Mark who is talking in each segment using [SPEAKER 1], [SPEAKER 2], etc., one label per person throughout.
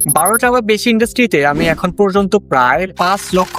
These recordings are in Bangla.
[SPEAKER 1] 12টা বা বেশি ইন্ডাস্ট্রিতে আমি এখন পর্যন্ত প্রায় $5 লক্ষ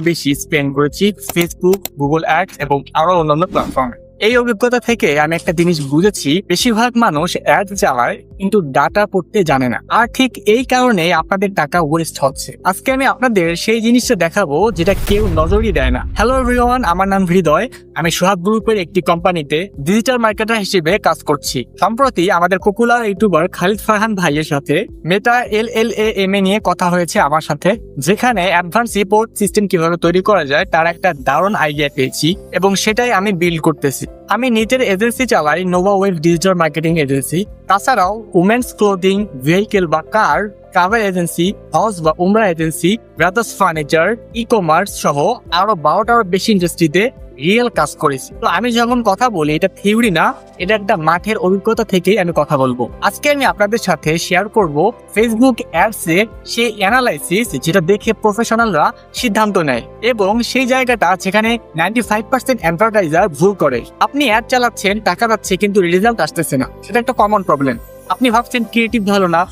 [SPEAKER 1] বেশি স্পেন্ড করেছি ফেসবুক, গুগল অ্যাডস এবং আরো অন্যান্য প্ল্যাটফর্মে। এই অভিজ্ঞতা থেকে আমি একটা জিনিস বুঝেছি, বেশিরভাগ মানুষ অ্যাড চালায় কিন্তু ডাটা পড়তে জানে না, আর ঠিক এই কারণে আপনাদের টাকা ওয়েস্ট হচ্ছে। আজকে আমি আপনাদের সেই জিনিসটা দেখাবো যেটা কেউ নজরই দেয় না। হ্যালো এভরিওয়ান, আমার নাম হৃদয়। আমি সোহাগ গ্রুপের একটি কোম্পানিতে ডিজিটাল মার্কেটার হিসেবে কাজ করছি। সম্প্রতি আমাদের পপুলার ইউটিউবার খালিদ ফারহান ভাইয়ের সাথে মেটা LLAM নিয়ে কথা হয়েছে আমার সাথে, যেখানে অ্যাডভান্স রিপোর্ট সিস্টেম কিভাবে তৈরি করা যায় তার একটা দারুণ আইডিয়া পেয়েছি এবং সেটাই আমি বিল্ড করতেছি। আমি নিজের এজেন্সি চালাই, Nova web digital marketing agency. তাছাড়াও উমেন্স ক্লোদিং, ভেহিকেল বা কার, ট্রাভেল এজেন্সি, হাউস বা উমরা agency, brothers furniture, e commerce সহ আরো 12টার বেশি ইন্ডাস্ট্রিতে রিয়েল কাজ করেছি। তো আমি যখন কথা বলি এটা থিওরি না, এটা একটা মাঠের অভিজ্ঞতা থেকেই আমি কথা বলবো। আজকে আমি আপনাদের সাথে শেয়ার করব ফেসবুক অ্যাডস এর সেই অ্যানালাইসিস যেটা দেখে প্রফেশনালরা সিদ্ধান্ত নেয়, এবং সেই জায়গাটা যেখানে 95% অ্যাডভার্টাইজার ভুল করে। আপনি অ্যাড চালাচ্ছেন, টাকা পাচ্ছে, কিন্তু রেজাল্ট আসতেছে না। সেটা একটা কমন প্রবলেম। আপনি ভাবছেন ক্রিয়েটিভ ভালো না,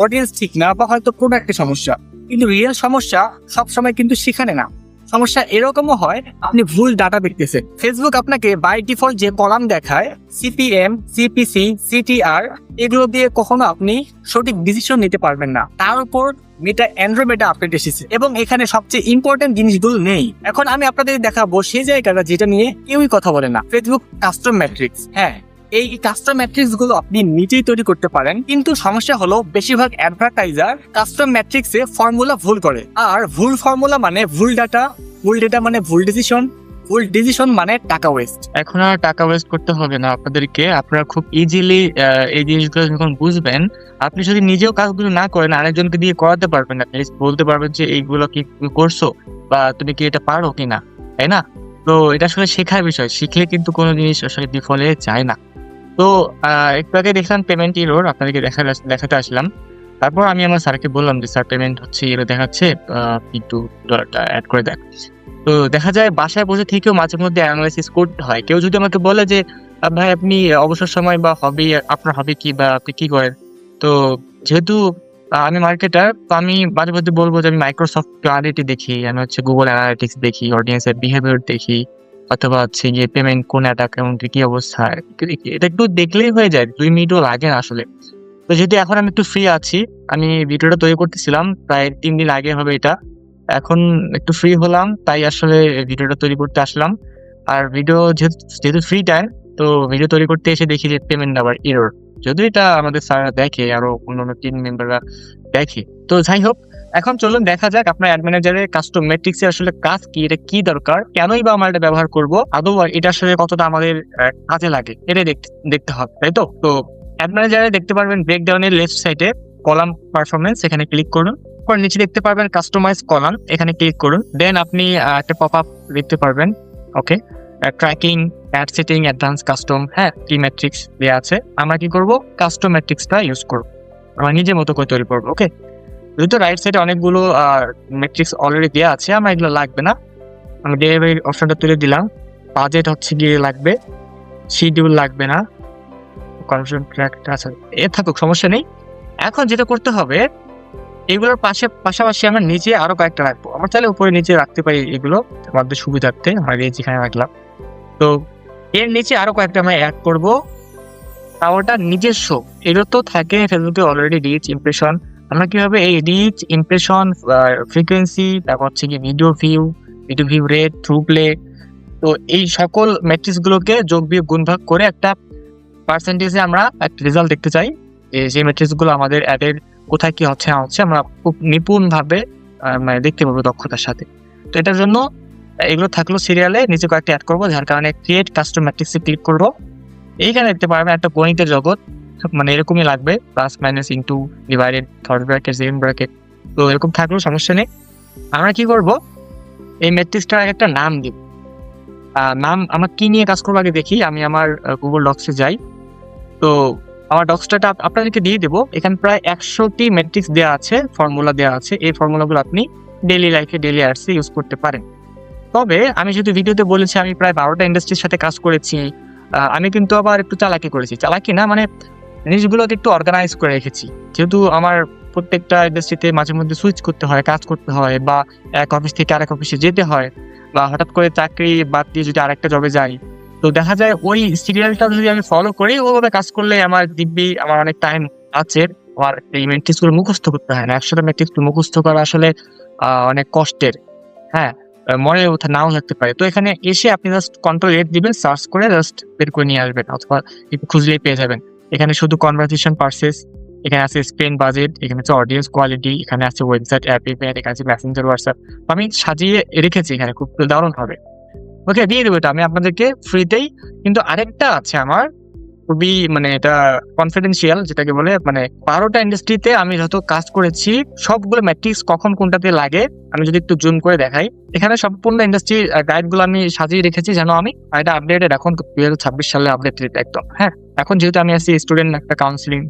[SPEAKER 1] অডিয়েন্স ঠিক না, বা হয়তো কোনো একটা সমস্যা, কিন্তু রিয়েল সমস্যা সবসময় কিন্তু সেখানে না। সমস্যা এরকমও হয় আপনি ভুল ডাটা দেখতেছেন। ফেসবুক আপনাকে বাই ডিফল্ট যে কলাম দেখায় CPM, CPC, CTR, এগুলো দিয়ে কখনো আপনি সঠিক ডিসিশন নিতে পারবেন না। তার উপর মেটা অ্যান্ড্রয়েড আপডেট এসেছে এবং এখানে সবচেয়ে ইম্পর্টেন্ট জিনিসগুলো নেই। এখন আমি আপনাদের দেখাবো সেই জায়গাটা যেটা নিয়ে কেউই কথা বলে না, ফেসবুক কাস্টম ম্যাট্রিক্স। হ্যাঁ, এই কাস্টম ম্যাট্রিক্স গুলো আপনি নিজেই তৈরি করতে পারেন, কিন্তু সমস্যা হলো বেশিরভাগ অ্যাডভার্টাইজার কাস্টম ম্যাট্রিক্সে ফর্মুলা ভুল করে। আর ভুল ফর্মুলা মানে ভুল ডাটা, ভুল ডেটা মানে ভুল ডিসিশন, ভুল ডিসিশন মানে টাকা ওয়েস্ট।
[SPEAKER 2] এখন আর টাকা ওয়েস্ট করতে হবে না আপনাদেরকে। আপনারা খুব ইজিলি এই জিনিসগুলো যখন বুঝবেন, আপনি যদি নিজেও কাজগুলো না করেন আরেকজনকে দিয়ে করাতে পারবেন। আপনি বলতে পারবেন যে এইগুলো কি তুমি করছো বা তুমি কি এটা পারো কিনা, তাই না? তো এটা আসলে শেখার বিষয়, শিখলে কিন্তু কোনো জিনিস আসলে বিফলে যায় না। তো একটু আগে দেখলাম পেমেন্ট ইরোর, আপনাদেরকে দেখাতে আসলাম। তারপর আমি আমার স্যারকে বললাম যে স্যার পেমেন্ট হচ্ছে, এরো দেখাচ্ছে, একটু ডলারটা অ্যাড করে দেন। তো দেখা যায় বাসায় বসে থেকেও মাঝে মধ্যে অ্যানালাইসিস করতে হয়। কেউ যদি আমাকে বলে যে ভাই আপনি অবসর সময় বা হবি, আপনার হবি কি বা আপনি কি করেন, তো যেহেতু আমি মার্কেটার, তো আমি মাঝে মধ্যে বলবো যে আমি মাইক্রোসফট ক্লারিটি দেখি, আমি হচ্ছে গুগল অ্যানালিটিক্স দেখি, অডিয়েন্সের বিহেভিয়ার দেখি, অথবা হচ্ছে গিয়ে পেমেন্ট কোন অ্যাকাউন্টে কি অবস্থা দেখি। এটা একটু দেখলেই হয়ে যায়, 2 মিনিটও লাগে না আসলে। তো যেহেতু এখন আমি একটু ফ্রি আছি, আমি ভিডিওটা তৈরি করতেছিলাম প্রায় 3 দিন আগে হবে এটা, এখন একটু ফ্রি হলাম তাই আসলে ভিডিওটা তৈরি করতে আসলাম। আর ভিডিও যেহেতু ফ্রি টাইম, তো ভিডিও তৈরি করতে এসে দেখি যে পেমেন্ট আবার এরর, যদিও এটা আমাদের স্যাররা দেখে, আরো অন্যান্য টিম মেম্বাররা দেখে। তো যাই হোক, এখন চলুন দেখা যাক আপনার অ্যাড ম্যানেজারের কাস্টম ম্যাট্রিক্স এর আসলে কাজ কি, এটা কি দরকার, কেনই বা আমরা এটা ব্যবহার করবো, আদৌ এটা আসলে কতটা আমাদের কাজে লাগে, এটাই দেখতে হবে, তাই তো? তো অ্যাড ম্যানেজারে দেখতে পারবেন ব্রেকডাউনের লেফট সাইডে কলাম পারফরমেন্স, এখানে ক্লিক করুন। পর নিচে দেখতে পারবেন কাস্টমাইজ কলাম, এখানে ক্লিক করুন। দেন আপনি একটা পপ আপ দেখতে পারবেন, okay, tracking, ad setting, advance custom, হ্যাঁ, কি ম্যাট্রিক্স দেওয়া আছে। আমরা কি করব, কাস্টম ম্যাট্রিক্সটা ইউজ করব, আমরা নিজের মতো করে তৈরি করবো। ওকে, যেহেতু রাইট সাইডে অনেকগুলো ম্যাট্রিক্স অলরেডি দেওয়া আছে, আমার এগুলো লাগবে না। আমি ডেলিভারি অপশনটা তুলে দিলাম। বাজেট হচ্ছে গিয়ে লাগবে, শিডিউল লাগবে না, কনভার্সন ট্র্যাকটা আছে, এ থাকুক, সমস্যা নেই। এখন যেটা করতে হবে, এগুলোর পাশাপাশি আমরা নিচে আরো কয়েকটা রাখবো। আমরা চাইলে উপরে নিচে রাখতে পারি, এগুলো আমাদের সুবিধার্থে আমরা যেখানে রাখলাম। তো এর নিচে আরো কয়েকটা আমরা অ্যাড করবো, ওটা নিজস্ব। এগুলো তো থাকে ফেসবুকে অলরেডি রিচ ইমপ্রেশন। আমরা কিভাবে এই রিচ ইমপ্রেশন, ফ্রিকোয়েন্সি, তারপর হচ্ছে কি video view rate, through play, তো এই সকল ম্যাট্রিক্স গুলোকে যোগ বিয়োগ গুণ ভাগ করে একটা পার্সেন্টেজে আমরা একটা রেজাল্ট দেখতে চাই। যে ম্যাট্রিক্স গুলো আমাদের অ্যাডের কোথায় কি হচ্ছে না হচ্ছে আমরা খুব নিপুণ ভাবে মানে দেখতে পাবো দক্ষতার সাথে। তো এটার জন্য এগুলো থাকলো সিরিয়ালে, নিচে কয়েকটা অ্যাড করবো, যার কারণে ক্রিয়েট কাস্টম ম্যাট্রিক্সে ক্লিক করবো। এইখানে দেখতে পারবেন একটা গণিতের জগৎ, মানে এরকমই লাগবে, plus minus into divided, third bracket, second bracket, তো এরকম থাকলেও সমস্যা নেই। আমরা কি করব, এই ম্যাট্রিক্সটার একটা নাম দিব। নাম আমরা কি নিয়ে কাজ করবো আগে দেখি। আমি আমার গুগল ডক্সে যাই, তো আমার ডক্সটা আপনাদেরকে দিয়ে দেবো। এখানে প্রায় 100টি ম্যাট্রিক্স দেওয়া আছে, ফর্মুলা দেওয়া আছে। এই ফর্মুলাগুলো আপনি ডেইলি লাইফে, ডেইলি আর্টসে ইউজ করতে পারেন। তবে আমি যদি ভিডিওতে বলেছি আমি প্রায় 12টা ইন্ডাস্ট্রির সাথে কাজ করেছি, আমি কিন্তু আবার একটু চালাকি করেছি, চালাকি না মানে জিনিসগুলোকে একটু অর্গানাইজ করে রেখেছি। যেহেতু আমার প্রত্যেকটা ইন্ডাস্ট্রিতে মাঝে মধ্যে সুইচ করতে হয়, কাজ করতে হয়, বা এক অফিস থেকে আরেক অফিসে যেতে হয়, বা হঠাৎ করে চাকরি বাদ দিয়ে যদি আরেকটা জবে যাই, তো দেখা যায় ওই সিরিয়ালটা যদি আমি ফলো করি, ওভাবে কাজ করলে আমার দিব্যি আমার অনেক টাইম আছে। আমার এই ম্যাট্রিক্স গুলো মুখস্থ করতে হয় না। 100টা ম্যাট্রিক্স মুখস্থ করা আসলে অনেক কষ্টের। হ্যাঁ, মনে ওঠা নাও থাকতে পারে। তো এখানে এসে আপনি জাস্ট কন্ট্রোল এফ দিবেন, সার্চ করে জাস্ট বের করে নিয়ে আসবেন, অথবা একটু খুঁজলেই পেয়ে যাবেন। এখানে শুধু কনভারসেশন পার্সেস, এখানে আছে স্পেন বাজেট, এখানে আছে অডিয়েন্স কোয়ালিটি, এখানে আছে ওয়েবসাইট অ্যাপ ইভেন্ট, এখানে আছে মেসেঞ্জার হোয়াটসঅ্যাপ। আমি সাজিয়ে রেখেছি এখানে, খুব দারুণ হবে। ওকে, দিয়ে দেবো এটা আমি আপনাদেরকে ফ্রিতেই। কিন্তু আরেকটা আছে আমার, খুবই মানে এটা কনফিডেন্সিয়াল যেটাকে বলে, মানে 12টা ইন্ডাস্ট্রিতে আমি যত কাজ করেছি সবগুলো ম্যাট্রিক্স কখন কোনটাতে লাগে আমি যদি একটু জুম করে দেখাই, এখানে সম্পূর্ণ ইন্ডাস্ট্রির গাইড গুলো আমি সাজিয়ে রেখেছি যেন আমি, আর এটা আপডেটেড এখন 2026 সালে আপডেটেড একদম। হ্যাঁ, এখন যেহেতু আমি আছি স্টুডেন্ট একটা কাউন্সিলিং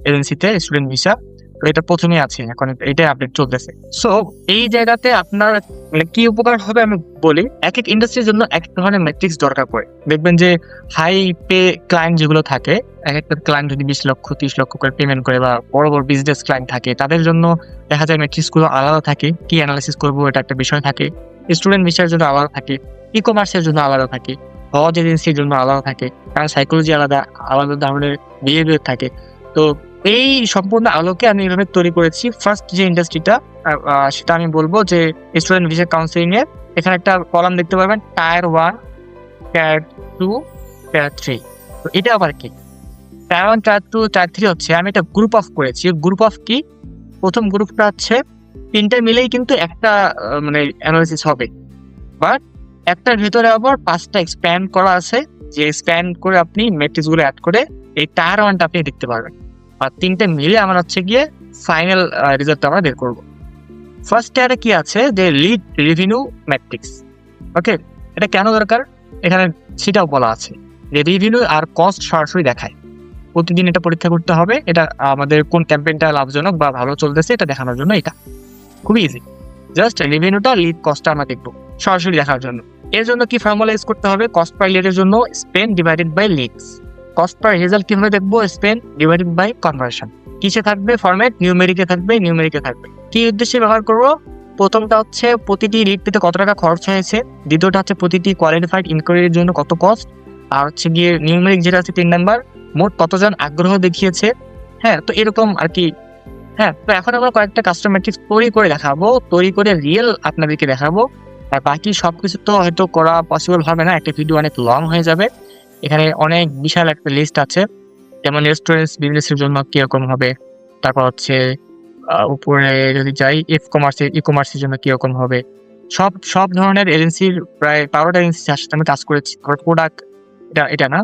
[SPEAKER 2] এজেন্সিতে, স্টুডেন্ট ভিসা, তো এটা প্রথমেই আছে, এখন এটাই আপডেট চলতেছে। সো এই জায়গাতে আপনার মানে কি উপকার হবে আমি বলি। এক এক ইন্ডাস্ট্রির জন্য এক এক ধরনের ম্যাট্রিক্স দরকার পড়ে। দেখবেন যে হাই পে ক্লায়েন্ট যেগুলো থাকে, এক একটা ক্লায়েন্ট যদি 20 লক্ষ 30 লক্ষ করে পেমেন্ট করে, বা বড় বড় বিজনেস ক্লায়েন্ট থাকে, তাদের জন্য দেখা যায় ম্যাট্রিক্স গুলো আলাদা থাকে, কি অ্যানালাইসিস করবো এটা একটা বিষয় থাকে। স্টুডেন্ট ভিসার জন্য আলাদা থাকে, ই কমার্সের জন্য আলাদা থাকে, হজ এজেন্সির জন্য আলাদা থাকে, কারণ সাইকোলজি আলাদা, আলাদা ধরনের বিহেভিয়ার থাকে। তো এই সম্পূর্ণ আলোকে আমি এভাবে তৈরি করেছি। ফার্স্ট যে ইন্ডাস্ট্রিটা সেটা আমি বলবো যে স্টুডেন্ট ভিসা কাউন্সিলিং এর, এখানে একটা কলাম দেখতে পাবেন, টায়ার 1, টায়ার 2, টায়ার 3। তো এটা আবার কি? টায়ার 1, টায়ার 2, টায়ার 3 হচ্ছে আমি একটা গ্রুপ অফ করেছি। গ্রুপ অফ কি? প্রথম গ্রুপটা হচ্ছে তিনটা মিলেই কিন্তু একটা মানে অ্যানালিসিস হবে, বাট একটার ভেতরে আবার 5টা এক্সপ্যান্ড করা আছে, যে এক্সপ্যান্ড করে আপনি ম্যাট্রিক্স গুলো অ্যাড করে এই টায়ার 1টা আপনি দেখতে পারবেন। আর তিনটে মিলে আমার হচ্ছে গিয়ে ফাইনাল রেজাল্ট আমরা বের করবো। ফার্স্ট টায়ারে কি আছে, যে লিড রেভিনিউ ম্যাট্রিক্স। ওকে, এটা কেন দরকার এখানে সেটাও বলা আছে, যে রেভিনিউ আর কস্ট সরাসরি দেখায়। প্রতিদিন এটা পরীক্ষা করতে হবে, এটা আমাদের কোন ক্যাম্পেইনটা লাভজনক বা ভালো চলতেছে এটা দেখানোর জন্য। এটা খুবই ইজি, জাস্ট রেভিনিউটা লিড কস্টটা আমরা দেখবো সরাসরি দেখার জন্য। এর জন্য কি ফর্মুলা ইউজ করতে হবে? কস্ট পার লিডের জন্য spend divided by leads. Cost per result কিভাবে দেখবো? Spend divided by conversion. কিসে থাকবে ফরম্যাট? নিউমেরিকে থাকবে, নিউমেরিকে থাকবে। কি উদ্দেশ্যে ব্যবহার করবো? প্রথমটা হচ্ছে প্রতিটি লিড পেতে কত টাকা খরচ হয়েছে, দ্বিতীয়টা হচ্ছে প্রতিটি কোয়ালিফাইড ইনকোয়ারির জন্য কত কস্ট, আর হচ্ছে গিয়ে নিউমেরিক যেটা আছে 3 নাম্বার, মোট কতজন আগ্রহ দেখিয়েছে। হ্যাঁ, তো এরকম আর কি। হ্যাঁ, তো এখন আমরা কয়েকটা কাস্টমার ম্যাট্রিক্স তৈরি করে দেখাবো, তৈরি করে রিয়েল আপনাদেরকে দেখাবো। আর বাকি সবকিছু তো হয়তো করা পসিবল হবে না, একটা ভিডিও অনেক লং হয়ে যাবে। এখানে অনেক বিশাল একটা লিস্ট আছে, যেমন রেস্টুরেন্টস বিজনেসের জন্য কিরকম হবে, তারপর হচ্ছে উপরে যদি যাই ই কমার্সের জন্য কিরকম হবে, সব সব ধরনের এজেন্সির প্রায় 12টা এজেন্সির সাথে আমি কাজ করেছি। প্রোডাক্ট এটা না,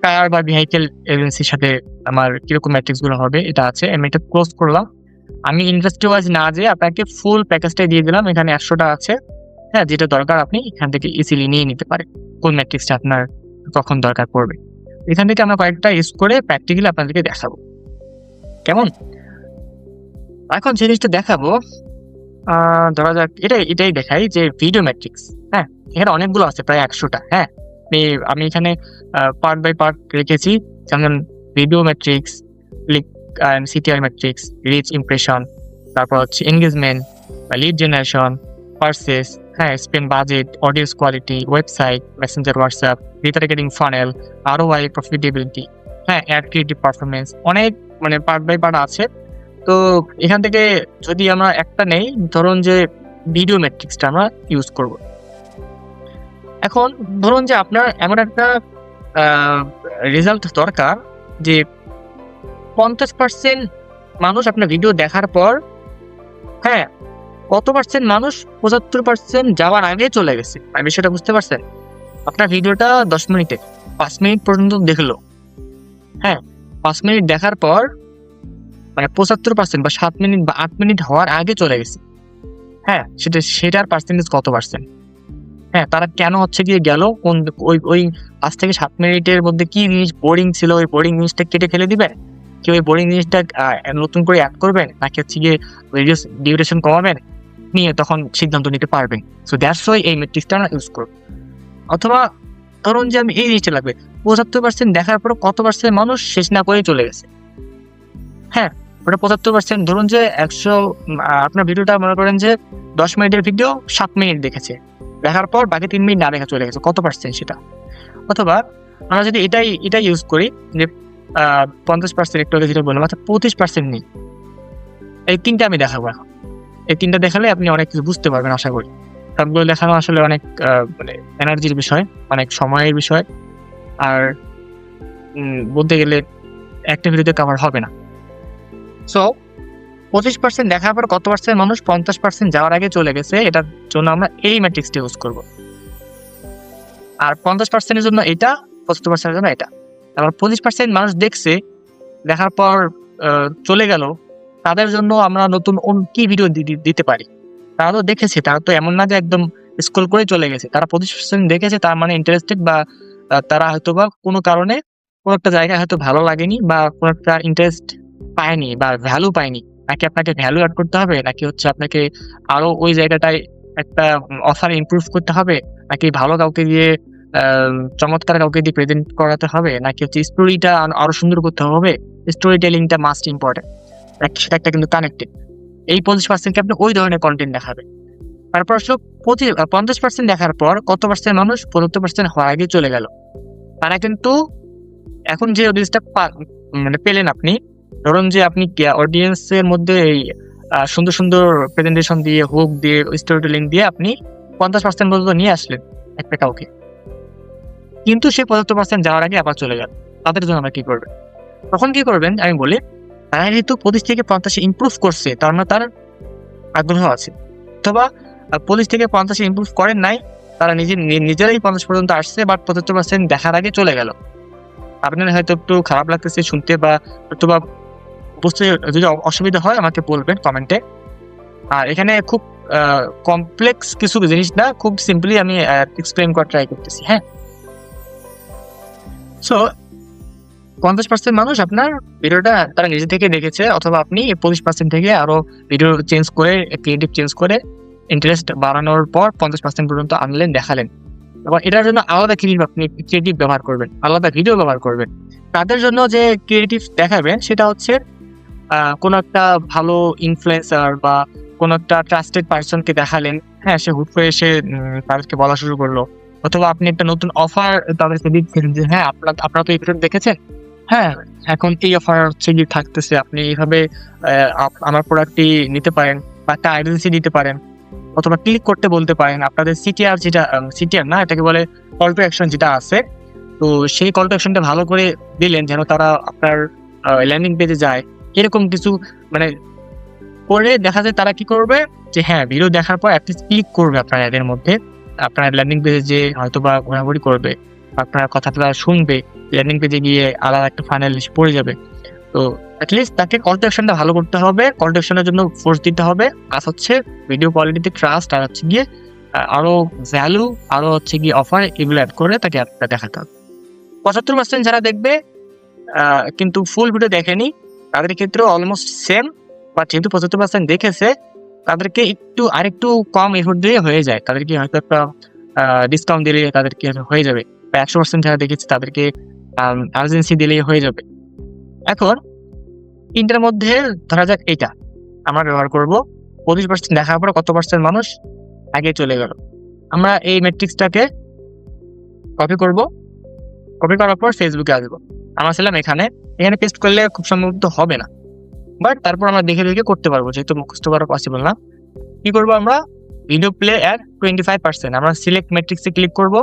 [SPEAKER 2] কার বা ভেহিকেল এজেন্সির সাথে আমার কিরকম ম্যাট্রিক্স গুলো হবে এটা আছে। আমি এটা ক্লোজ করলাম। আমি ইন্ডাস্ট্রি ওয়াইজ না যে আপনাকে ফুল প্যাকেজটাই দিয়ে দিলাম, এখানে 100টা আছে। হ্যাঁ, যেটা দরকার আপনি এখান থেকে ইজিলি নিয়ে নিতে পারেন, কোন ম্যাট্রিক্সটা আপনার কখন দরকার পড়বে। এখান থেকে আমরা কয়েকটা ইউজ করে প্র্যাকটিক্যালি আপনাদেরকে দেখাবো, কেমন? এখন জিনিসটা দেখাবো, ধরা যাক এটাই দেখাই, যে ভিডিও ম্যাট্রিক্স। হ্যাঁ, এখানে অনেকগুলো আছে, প্রায় 100টা। হ্যাঁ, আমি এখানে পার্ট বাই পার্ট রেখেছি, যেমন video metrics, click and CTR metrics, reach impression, তারপর হচ্ছে এনগেজমেন্ট বা লিড জেনারেশন, পার্সেস, হ্যাঁ, spend budget, audience quality, website, messenger WhatsApp, retargeting funnel, ROI, profitability, হ্যাঁ, অ্যাড ক্রিয়েটিভ পারফরমেন্স, অনেক মানে পার্ট বাই পার্ট আছে। তো এখান থেকে যদি আমরা একটা নেই, ধরুন যে ভিডিও ম্যাট্রিক্সটা আমরা ইউজ করব। এখন ধরুন যে আপনার এমন একটা রেজাল্ট দরকার যে 50% মানুষ আপনার ভিডিও দেখার পর, হ্যাঁ, কত পার্সেন্ট মানুষ 75% যাওয়ার আগে চলে গেছে। আমি বিষয়টা বুঝতে পারছেন? আপনার ভিডিওটা 10 মিনিটে 5 মিনিট পর্যন্ত দেখলো, হ্যাঁ, 5 মিনিট দেখার পর মানে 75% বা 7 মিনিট বা 8 মিনিট হওয়ার আগে চলে গেছে। হ্যাঁ, সেটার পার্সেন্টেজ কত পার্সেন্ট? হ্যাঁ, তারা কেন হচ্ছে গিয়ে গেল, কোন ওই 5 থেকে 7 মিনিটের মধ্যে কি জিনিস বোরিং ছিল, ওই বোরিং জিনিসটা কেটে ফেলে দিবেন, কি ওই বোরিং জিনিসটা নতুন করে অ্যাড করবেন, নাকি হচ্ছে গিয়ে ভিডিও ডিউরেশন কমাবেন, নিয়ে তখন সিদ্ধান্ত নিতে পারবেন। সো দ্যাটস ওয়াই এই ম্যাট্রিক্সটা আমরা ইউজ করব। অথবা ধরুন যে আমি এই জিনিসটা লাগবে, 75% দেখার পর কত পার্সেন্ট মানুষ শেষ না করে চলে গেছে। হ্যাঁ, ওটা 75%। ধরুন যে 100 আপনার ভিডিওটা মনে করেন যে 10 মিনিটের ভিডিও 7 মিনিট দেখেছে, দেখার পর বাকি 3 মিনিট না দেখা চলে গেছে, কত পার্সেন্ট সেটা? অথবা আমরা যদি এটাই ইউজ করি যে 50%, একটু আগে যেটা বললাম, অর্থাৎ 25% নেই। এই তিনটা আমি দেখাবো এখন। এই তিনটা দেখালে আপনি অনেক কিছু বুঝতে পারবেন আশা করি। সবগুলো দেখানো আসলে অনেক মানে এনার্জির বিষয়, অনেক সময়ের বিষয়, আর বলতে গেলে একটা ভিডিওতে কভার হবে না। সো 25% দেখার পর কত পার্সেন্ট মানুষ 50% যাওয়ার আগে চলে গেছে, এটার জন্য আমরা এই ম্যাট্রিক্সটা ইউজ করব। আর 50%-এর জন্য এটা, 75%-এর জন্য এটা। আবার 25% মানুষ দেখছে, দেখার পর চলে গেল, তাদের জন্য আমরা নতুন কি ভিডিও দিতে পারি? তারা তো দেখেছে, তারা তো এমন না যে একদম স্ক্রল করে চলে গেছে। তারা 25% দেখেছে, তার মানে ইন্টারেস্টেড, বা তারা হয়তো বা কোনো কারণে কোনো একটা জায়গায় হয়তো ভালো লাগেনি, বা কোনো একটা ইন্টারেস্ট পায়নি বা ভ্যালু পায়নি। নাকি আপনাকে ভ্যালু অ্যাড করতে হবে, নাকি হচ্ছে আপনাকে আরো ওই জায়গাটায় একটা অফার ইমপ্রুভ করতে হবে, নাকি ভালো কাউকে দিয়ে চমৎকার কাউকে দিয়ে প্রেজেন্ট করাতে হবে, নাকি হচ্ছে স্টোরিটা আরো সুন্দর করতে হবে? স্টোরি টেলিংটা মাস্ট ইম্পর্টেন্ট, সেটা একটা কিন্তু কানেক্টেড। এই 25%কে আপনি ওই ধরনের কন্টেন্ট দেখাবেন। তারপর আসলে 50% দেখার পর কত পার্সেন্ট মানুষ 75% হওয়ার আগে চলে গেল। তারা কিন্তু এখন যে অডিয়েন্সটা মানে পেলেন আপনি, ধরুন যে আপনি অডিয়েন্সের মধ্যে এই সুন্দর সুন্দর প্রেজেন্টেশন দিয়ে, হুক দিয়ে, স্টোরি টেলিং দিয়ে আপনি 50% পর্যন্ত নিয়ে আসলেন একটা কাউকে, কিন্তু সে 75% যাওয়ার আগে আবার চলে গেল। তাদের জন্য আমরা কি করবেন? তখন কি করবেন আমি বলি, তারা যেহেতু 25 থেকে 50 ইমপ্রুভ করছে, তার মানে তার আগ্রহ আছে। অথবা 25 থেকে 50 ইমপ্রুভ করেন নাই, তারা নিজেরাই 50 পর্যন্ত আসছে, বাট 75% দেখার আগে চলে গেল। আপনার হয়তো একটু খারাপ লাগতেছে শুনতে, বা অথবা বুঝতে যদি অসুবিধা হয় আমাকে বলবেন কমেন্টে। আর এখানে খুব কমপ্লেক্স কিছু জিনিস না, খুব সিম্পলি আমি এক্সপ্লেইন করার ট্রাই করতেছি। হ্যাঁ, সো 50% মানুষ আপনার ভিডিওটা তারা নিজে থেকে দেখেছে, অথবা আপনি 25% থেকে আরো ভিডিও চেঞ্জ করে, ক্রিয়েটিভ চেঞ্জ করে, ইন্টারেস্ট বাড়ানোর পর 50% পর্যন্ত আনলেন, দেখালেন। এবং এটার জন্য আলাদা ক্রিয়েটিভ ব্যবহার করবেন, আলাদা ভিডিও ব্যবহার করবেন। তাদের জন্য যে ক্রিয়েটিভ দেখাবেন সেটা হচ্ছে কোনো একটা ভালো ইনফ্লুয়েন্সার বা কোনো একটা ট্রাস্টেড পার্সনকে দেখালেন। হ্যাঁ, সে হুট করে এসে তাদেরকে বলা শুরু করলো, অথবা আপনি একটা নতুন অফার তাদেরকে দিচ্ছেন যে হ্যাঁ, আপনারা তো এই ভিডিও দেখেছেন, হ্যাঁ এখন এই অফার হচ্ছে কি থাকতেছে, আপনি এইভাবে আমার প্রোডাক্টটি নিতে পারেন, বা একটা আইডেন্সি দিতে পারেন, অথবা ক্লিক করতে বলতে পারেন। আপনাদের সিটিআর যেটা, সিটিআর না, এটাকে বলে কল টু অ্যাকশন যেটা আছে, তো সেই কল টু অ্যাকশনটা ভালো করে দিলেন যেন তারা আপনার ল্যান্ডিং পেজে যায়। এরকম কিছু মানে করে দেখা যায় তারা কি করবে, যে হ্যাঁ ভিডিও দেখার পর অ্যাটলিস্ট ক্লিক করবে আপনার এদের মধ্যে, আপনার ল্যান্ডিং পেজে যে হয়তো বা ঘোরাঘুরি করবে, আপনার কথাটা শুনবে, ল্যান্ডিং পেজে গিয়ে আলাদা একটা ফাইনাল পড়ে যাবে। তো অ্যাটলিস্ট তাকে কল টু অ্যাকশনটা ভালো করতে হবে, কল টু অ্যাকশনের জন্য ফোর্স দিতে হবে, আর হচ্ছে ভিডিও কোয়ালিটিতে ট্রাস্ট, আর হচ্ছে গিয়ে আরো ভ্যালু, আরো হচ্ছে গিয়ে অফার, এগুলো অ্যাড করে তাকে অ্যাডটা দেখাতে হবে। 75% যারা দেখবে কিন্তু ফুল ভিডিও দেখেনি, তাদের ক্ষেত্রে অলমোস্ট সেম, বাট যেহেতু 75% দেখেছে, তাদেরকে আরেকটু কম এফোর্ট দিয়ে হয়ে যায়। তাদেরকে হয়তো একটা ডিসকাউন্ট দিলে তাদেরকে হয়ে যাবে, বা 100% যারা দেখেছে তাদেরকে আর্জেন্সি দিলেই হয়ে যাবে। এখন তিনটার মধ্যে ধরা যাক এইটা আমরা ব্যবহার করব। 25% দেখার পর কত পার্সেন্ট মানুষ আগে চলে গেল। আমরা এই ম্যাট্রিক্সটাকে কপি করব, কপি করার পর ফেসবুকে আসবো। আমরা ছিলাম এখানে পেস্ট করলে খুব সম্ভবত হবে না, বাট তারপর আমরা দেখে দেখে করতে পারবো, যেহেতু মুখস্থ করা পসিবল না। কি করবো আমরা? ভিডিও প্লে এর 25%, আমরা সিলেক্ট ম্যাট্রিক্সে ক্লিক করব।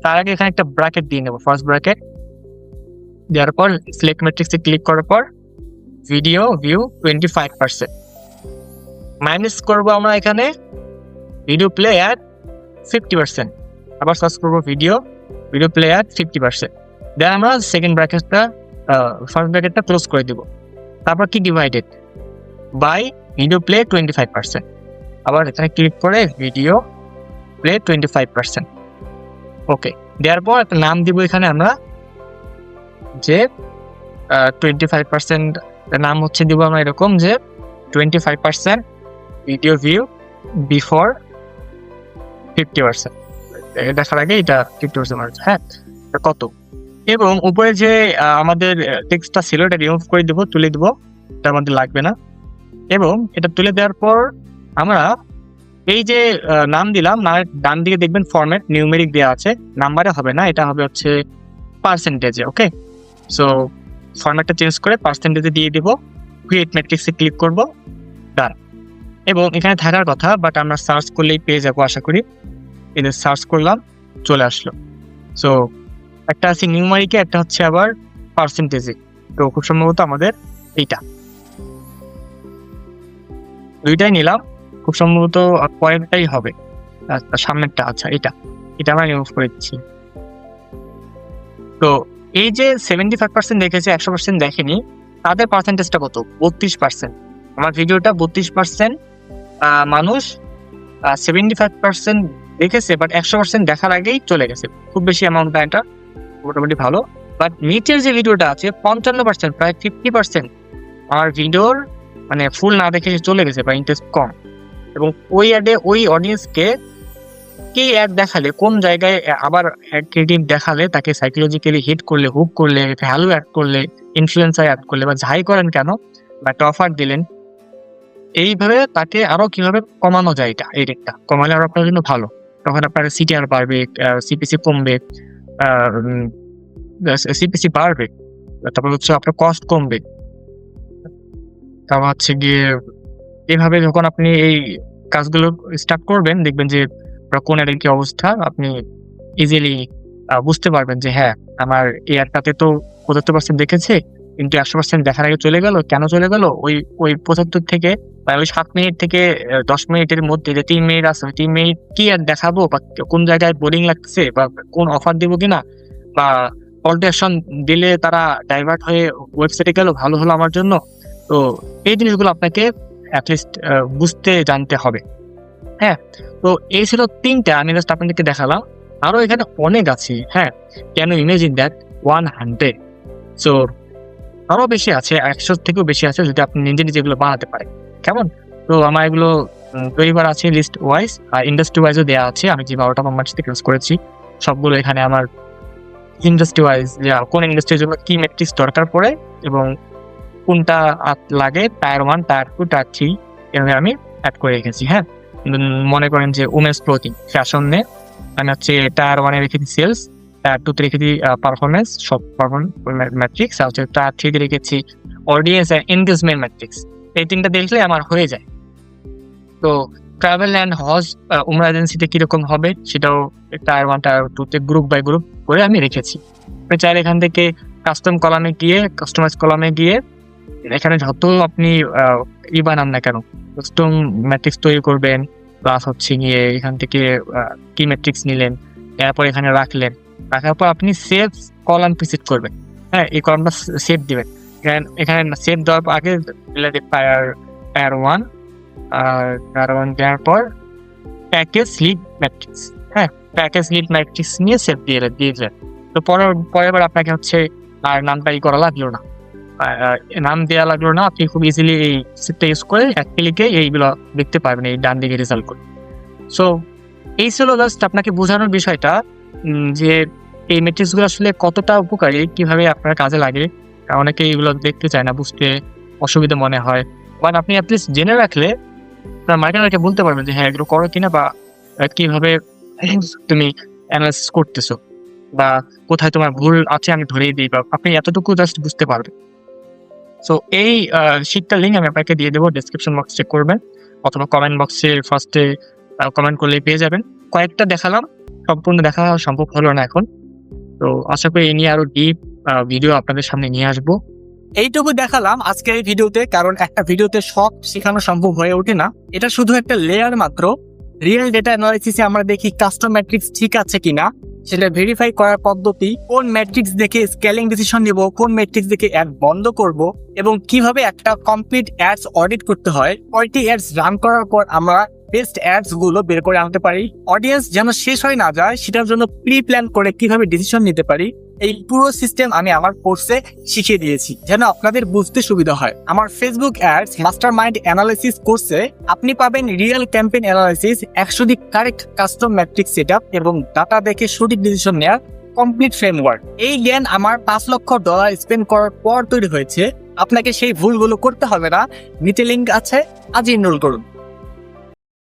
[SPEAKER 2] তার আগে এখানে একটা ব্র্যাকেট দিয়ে নেবো, ফার্স্ট ব্র্যাকেট দেওয়ার পর সিলেক্ট ম্যাট্রিক্সে ক্লিক করার পর ভিডিও ভিউ 25%, মাইনাস করবো আমরা এখানে ভিডিও প্লে এর 50%, আবার সার্চ করবো ভিডিও প্লে এর 50%, দেন আমরা সেকেন্ড ব্র্যাকেটটা, ফার্স্ট ব্র্যাকেটটা ক্লোজ করে দিব। তারপর কি ডিভাইডেড বাই ভিডিও প্লে 25%, আবার এখানে ক্লিক করে ভিডিও প্লে 25%। ওকে, দেওয়ার পর একটা নাম দিব এখানে আমরা, যে 25% নাম হচ্ছে দিব আমরা এরকম, যে 25% ভিডিও ভিউ বিফোর 50%, দেখার আগে এটা 50%। হ্যাঁ, কত? এবং উপরে যে আমাদের টেক্সটটা ছিল এটা রিমুভ করে দিব, তুলে দিব। এটা আমাদের লাগবে না। এবং এটা তুলে দেওয়ার পর আমরা এই যে নাম দিলাম, ডান দিকে দেখবেন ফরম্যাট নিউমেরিক দেওয়া আছে, নাম্বারে হবে না, এটা হবে হচ্ছে পার্সেন্টেজে। ওকে, সো ফরম্যাটটা চেঞ্জ করে পার্সেন্টেজে দিয়ে দিব, ক্রিয়েট ম্যাট্রিক্সে ক্লিক করব, ডান। এবং এখানে থাকার কথা, বাট আমরা সার্চ করলেই পেয়ে যাবো আশা করি। এদের সার্চ করলাম, চলে আসলো। সো একটা আছে নিউমারিকে, একটা হচ্ছে আবার পার্সেন্টেজে। তো খুব সম্ভবত আমাদের এইটা, দুইটাই নিলাম, খুব সম্ভবত পরেরটাই হবে, সামনেরটা। আচ্ছা, এটা আমরা রিমুভ করে দিচ্ছি। তো এই যে 75% দেখেছে, 100% দেখেনি, তাদের পার্সেন্টেজটা কত? 32%। আমার ভিডিওটা 32% মানুষ 75% দেখেছে, বাট 100% দেখার আগেই চলে গেছে। খুব বেশি অ্যামাউন্ট না, এটা মোটামুটি ভালো। বাট নিচের যে ভিডিওটা আছে 55%, প্রায় 50% আমার ভিডিওর মানে ফুল না দেখে চলে গেছে বা ইন্টারেস্ট কম। এবং ওই অ্যাডে ওই অডিয়েন্সকে কি অ্যাড দেখালে, কোন জায়গায় আবার অ্যাড ক্রিয়েটিভ দেখালে তাকে সাইকোলজিক্যালি হিট করলে, হুক করলে, ভ্যালু অ্যাড করলে, ইনফ্লুয়েন্সার অ্যাড করলে, বা যাই করেন কেন, বা একটা অফার দিলেন, এইভাবে তাকে আরো কিভাবে কমানো যায়, এই রেটটা কমালে আরো আপনার জন্য ভালো। তখন আপনার সিটিআর বাড়বে, সিপিসি কমবে, সিপিসি বাড়বে, তারপর হচ্ছে আপনার কস্ট কমবে। তারপর হচ্ছে গিয়ে এইভাবে যখন আপনি এই কাজগুলো স্টার্ট করবেন, দেখবেন যে কোন অ্যাডের কি অবস্থা, আপনি ইজিলি বুঝতে পারবেন যে হ্যাঁ, আমার এই অ্যাডটাতে তো 75% দেখেছে, কিন্তু 100% দেখার আগে চলে গেল। কেন চলে গেল? ওই 75 থেকে বা ওই 7 মিনিট থেকে 10 মিনিটের মধ্যে যে 3 মিনিট আছে, ওই 3 মিনিট কি অ্যাড দেখাবো, বা কোন জায়গায় বোরিং লাগছে, বা কোন অফার দিব কিনা, বা কল টু অ্যাকশন দিলে তারা ডাইভার্ট হয়ে ওয়েবসাইটে গেল, ভালো হলো আমার জন্য। তো এই জিনিসগুলো আপনাকে অ্যাটলিস্ট বুঝতে জানতে হবে। হ্যাঁ, তো এই ছিল 3টা, আমি জাস্ট আপনাদেরকে দেখালাম। আরো এখানে অনেক আছে। হ্যাঁ, কেন ইমেজিন দ্যাট 100। সো আরো বেশি আছে, 100 থেকেও বেশি আছে, যদি আপনি নিজে নিজে এগুলো বানাতে পারেন। কেমন? তো আমার এগুলো তৈরি করা আছে লিস্ট ওয়াইজ, আর ইন্ডাস্ট্রি ওয়াইজও দেওয়া আছে। আমি যে 12টা ফরম্যাট থেকে ইউজ করেছি সবগুলো এখানে আমার ইন্ডাস্ট্রি ওয়াইজ, যে কোন ইন্ডাস্ট্রির জন্য কি ম্যাট্রিক্স দরকার পড়ে এবং কোনটা লাগে, টায়ার 1, টায়ার 2, টায়ার 3 এভাবে আমি অ্যাড করে রেখেছি। হ্যাঁ, মনে করেন যে উমেন্স ক্লোথিং, ফ্যাশনে আমি হচ্ছে টায়ার 1 এ রেখেছি সেলস, টায়ার 2 তে রেখেছি পারফরমেন্স, সব পারফরমেন্স ম্যাট্রিক্স, আর হচ্ছে টায়ার 3 তে রেখেছি অডিয়েন্স এন্ড এনগেজমেন্ট ম্যাট্রিক্স। এই 3টা দেখলে আমার হয়ে যায়। তো ট্রাভেল অ্যান্ড হজ, উমরা এজেন্সিতে কিরকম হবে সেটাও টায়ার 1, টায়ার 2 তে গ্রুপ বাই গ্রুপ করে আমি রেখেছি। আপনি চাইলে এখান থেকে কাস্টমাইজ কলামে গিয়ে এখানে যত আপনি বানান না কেন, কাস্টম ম্যাট্রিক্স তৈরি করবেন, প্লাস হচ্ছে গিয়ে এখান থেকে কি ম্যাট্রিক্স নিলেন, তারপর এখানে রাখার পর আপনি সেভ কলাম প্রিসেট করবেন। হ্যাঁ, এই কলামটা সেভ দিবেন। এখানে সেভ দেওয়ার আগে টায়ার 1 দেওয়ার পর প্যাকেজ লিড ম্যাট্রিক্স, হ্যাঁ, প্যাকেজ লিড ম্যাট্রিক্স নিয়ে সেভ দিয়েছেন। তো পরের আপনাকে হচ্ছে আর নামটা করা লাগলো না, নাম দেওয়া লাগলো না। আপনি খুব ইজিলি এই সেটটা ইউজ করে এক ক্লিকে এইগুলো দেখতে পারবেন, এই ডান দিকে রেজাল্ট করে। সো এই ছিল জাস্ট আপনাকে বোঝানোর বিষয়টা, যে এই ম্যাট্রিক্স গুলো আসলে কতটা উপকারী, কিভাবে আপনার কাজে লাগে। অনেকে এগুলো দেখতে চায় না, বুঝতে অসুবিধা মনে হয়, বাট আপনি অ্যাটলিস্ট জেনে রাখলে আপনার মার্কেটারকে বলতে পারবেন যে হ্যাঁ, এগুলো করো কিনা, বা কিভাবে তুমি অ্যানালাইসিস করতেছো, বা কোথায় তোমার ভুল আছে আমি ধরেই দিই, বা আপনি এতটুকু জাস্ট বুঝতে পারবেন। সো এই শীটটার লিঙ্ক আমি আপনাকে দিয়ে দেবো, ডেসক্রিপশন বক্স চেক করবেন, অথবা কমেন্ট বক্সে ফার্স্টে কমেন্ট করলেই পেয়ে যাবেন। কয়েকটা দেখালাম, সম্পূর্ণ দেখা সম্ভব হলো না এখন। তো আশা করি এই নিয়ে আরো ডিপ ভিডিও আপনাদের সামনে নিয়ে আসবো।
[SPEAKER 1] এইটুকু দেখালাম আজকের এই ভিডিওতে, কারণ একটা ভিডিওতে সব শেখানো সম্ভব হয়ে ওঠে না। এটা শুধু একটা লেয়ার মাত্র। রিয়েল ডেটা অ্যানালাইসিসে আমরা দেখি কাস্টম ম্যাট্রিক্স ঠিক আছে কিনা, সেটা ভেরিফাই করার পদ্ধতি, কোন ম্যাট্রিক্স দেখে স্কেলিং ডিসিশন নিব, কোন ম্যাট্রিক্স দেখে অ্যাড বন্ধ করব, এবং কিভাবে একটা কমপ্লিট অ্যাডস অডিট করতে হয়, কয়টি অ্যাডস রান করার পর আমরা বেস্ট অ্যাডস গুলো বের করে আনতে পারি, অডিয়েন্স যেন শেষ হয়ে না যায় সেটার জন্য প্রি প্ল্যান করে কিভাবে ডিসিশন নিতে পারি। এই পুরো সিস্টেম আমি আমার কোর্সে শিখিয়ে দিয়েছি, যেন আপনাদের বুঝতে সুবিধা হয়। আমার ফেসবুক অ্যাডস মাস্টারমাইন্ড অ্যানালাইসিস কোর্সে আপনি পাবেন রিয়েল ক্যাম্পেইন অ্যানালাইসিস, 100টি কারেক্ট কাস্টম ম্যাট্রিক্স সেটআপ এবং ডাটা দেখে সঠিক ডিসিশন নেওয়ার কমপ্লিট ফ্রেমওয়ার্ক। এই জ্ঞান আমার $5 লক্ষ স্পেন্ড করার পর তৈরি হয়েছে। আপনাকে সেই ভুলগুলো করতে হবে না। নিচে লিঙ্ক আছে, আজই এনরোল করুন।